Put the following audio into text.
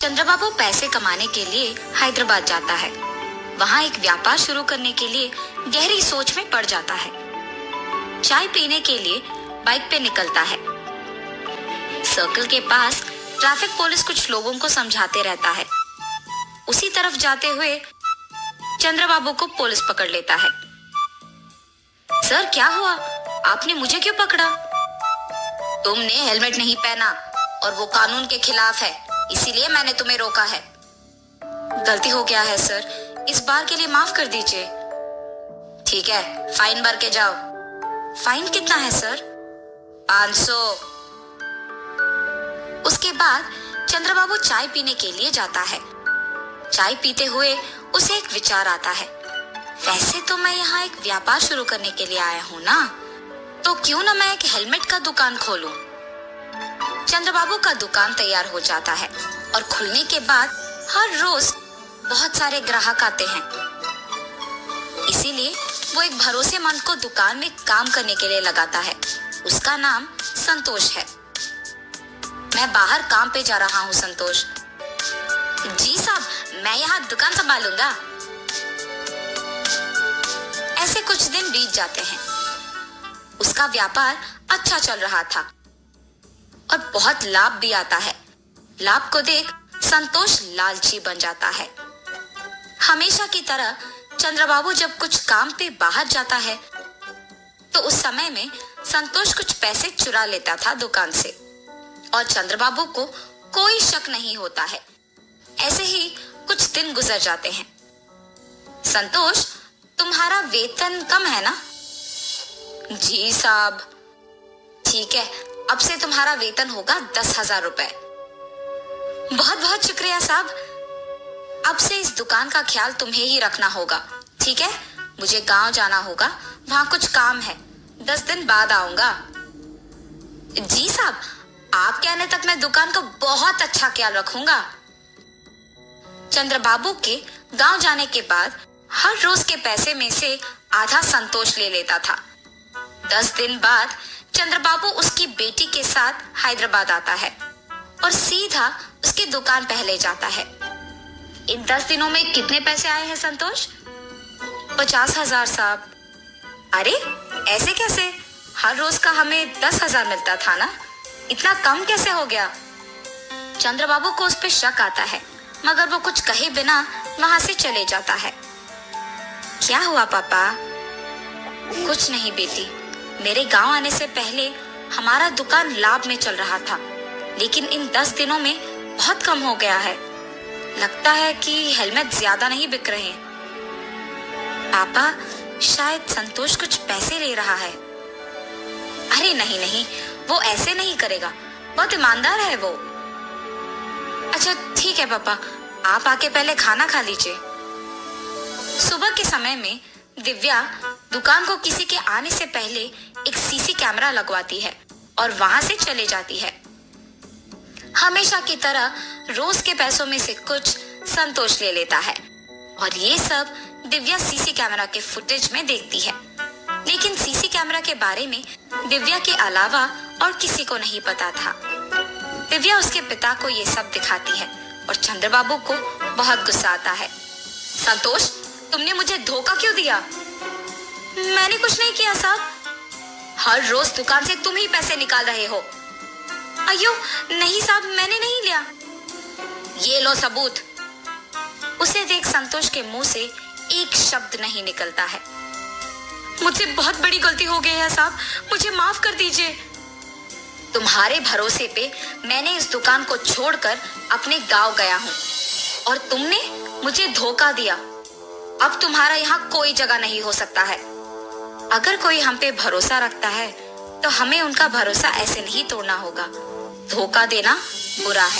चंद्रबाबू पैसे कमाने के लिए हैदराबाद जाता है। वहाँ एक व्यापार शुरू करने के लिए गहरी सोच में पड़ जाता है। चाय पीने के लिए बाइक पे निकलता है। सर्कल के पास ट्रैफिक पुलिस कुछ लोगों को समझाते रहता है। उसी तरफ जाते हुए चंद्रबाबू को पुलिस पकड़ लेता है। सर क्या हुआ, आपने मुझे क्यों पकड़ा? तुमने हेलमेट नहीं पहना और वो कानून के खिलाफ है, इसीलिए मैंने तुम्हें रोका है। गलती हो गया है सर, इस बार के लिए माफ कर दीजिए। ठीक है, फाइन भर के जाओ। फाइन कितना है सर? 500। उसके बाद चंद्रबाबू चाय पीने के लिए जाता है। चाय पीते हुए उसे एक विचार आता है, वैसे तो मैं यहाँ एक व्यापार शुरू करने के लिए आया हूँ ना, तो क्यों ना मैं एक हेलमेट का दुकान खोलूं। चंद्रबाबू का दुकान तैयार हो जाता है और खुलने के बाद हर रोज बहुत सारे ग्राहक आते हैं। इसीलिए वो एक भरोसेमंद को दुकान में काम करने के लिए लगाता है। उसका नाम संतोष है। मैं बाहर काम पे जा रहा हूँ संतोष। जी साहब, मैं यहाँ दुकान संभालूंगा। ऐसे कुछ दिन बीत जाते हैं। उसका व्यापार अच्छा चल रहा था और बहुत लाभ भी आता है। लाभ को देख संतोष लालची बन जाता है। हमेशा की तरह चंद्रबाबू जब कुछ काम पे बाहर जाता है तो उस समय में संतोष कुछ पैसे चुरा लेता था दुकान से और चंद्रबाबू को कोई शक नहीं होता है। ऐसे ही कुछ दिन गुजर जाते हैं। संतोष, तुम्हारा वेतन कम है ना? जी साहब। ठीक है, अब से तुम्हारा वेतन होगा 10,000 रुपए। बहुत बहुत शुक्रिया साहब। अब से इस दुकान का ख्याल तुम्हें ही रखना होगा, ठीक है? मुझे गांव जाना होगा, वहां कुछ काम है। 10 दिन बाद आऊंगा। जी साहब, आप कहने तक मैं दुकान का बहुत अच्छा ख्याल रखूंगा। चंद्रबाबू के गांव जाने के बाद हर रोज के पैसे में से आधा संतोष ले लेता था। 10 दिन बाद चंद्रबाबू उसकी बेटी के साथ हैदराबाद आता है और सीधा उसकी दुकान पहले जाता है। इन 10 दिनों में कितने पैसे आए हैं संतोष? 50,000 साहब। अरे ऐसे कैसे? हर रोज का हमें 10,000 मिलता था ना, इतना कम कैसे हो गया? चंद्रबाबू को उस पर शक आता है, मगर वो कुछ कहे बिना वहां से चले जाता है। क्या हुआ पापा? कुछ नहीं बेटी, मेरे गांव आने से पहले हमारा दुकान लाभ में चल रहा था, लेकिन इन 10 दिनों में बहुत कम हो गया है। लगता है कि हेलमेट ज्यादा नहीं बिक रहे हैं। पापा, शायद संतोष कुछ पैसे ले रहा है। अरे नहीं नहीं, वो ऐसे नहीं करेगा, बहुत ईमानदार है वो। अच्छा ठीक है पापा, आप आके पहले खाना खा लीजिए। सुबह के समय में दिव्या दुकान को किसी के आने से पहले एक सीसी कैमरा लगवाती है और वहां से चले जाती है। हमेशा की तरह रोज के पैसों में से कुछ संतोष ले लेता है और ये सब दिव्या सीसी कैमरा के फुटेज में देखती है। लेकिन सीसी कैमरा के बारे में दिव्या के अलावा और किसी को नहीं पता था। दिव्या उसके पिता को ये सब दिखाती है और चंद्रबाबू को बहुत गुस्सा आता है। संतोष, तुमने मुझे धोखा क्यों दिया? मैंने कुछ नहीं किया साहब। हर रोज दुकान से तुम ही पैसे निकाल रहे हो। अयो नहीं साहब, मैंने नहीं लिया। ये लो सबूत। उसे देख संतोष के मुंह से एक शब्द नहीं निकलता है। मुझसे बहुत बड़ी गलती हो गई है साहब, मुझे माफ कर दीजिए। तुम्हारे भरोसे पे मैंने इस दुकान को छोड़कर अपने गांव गया हूँ और तुमने मुझे धोखा दिया। अब तुम्हारा यहाँ कोई जगह नहीं हो सकता है। अगर कोई हम पे भरोसा रखता है तो हमें उनका भरोसा ऐसे नहीं तोड़ना होगा। धोखा देना बुरा है।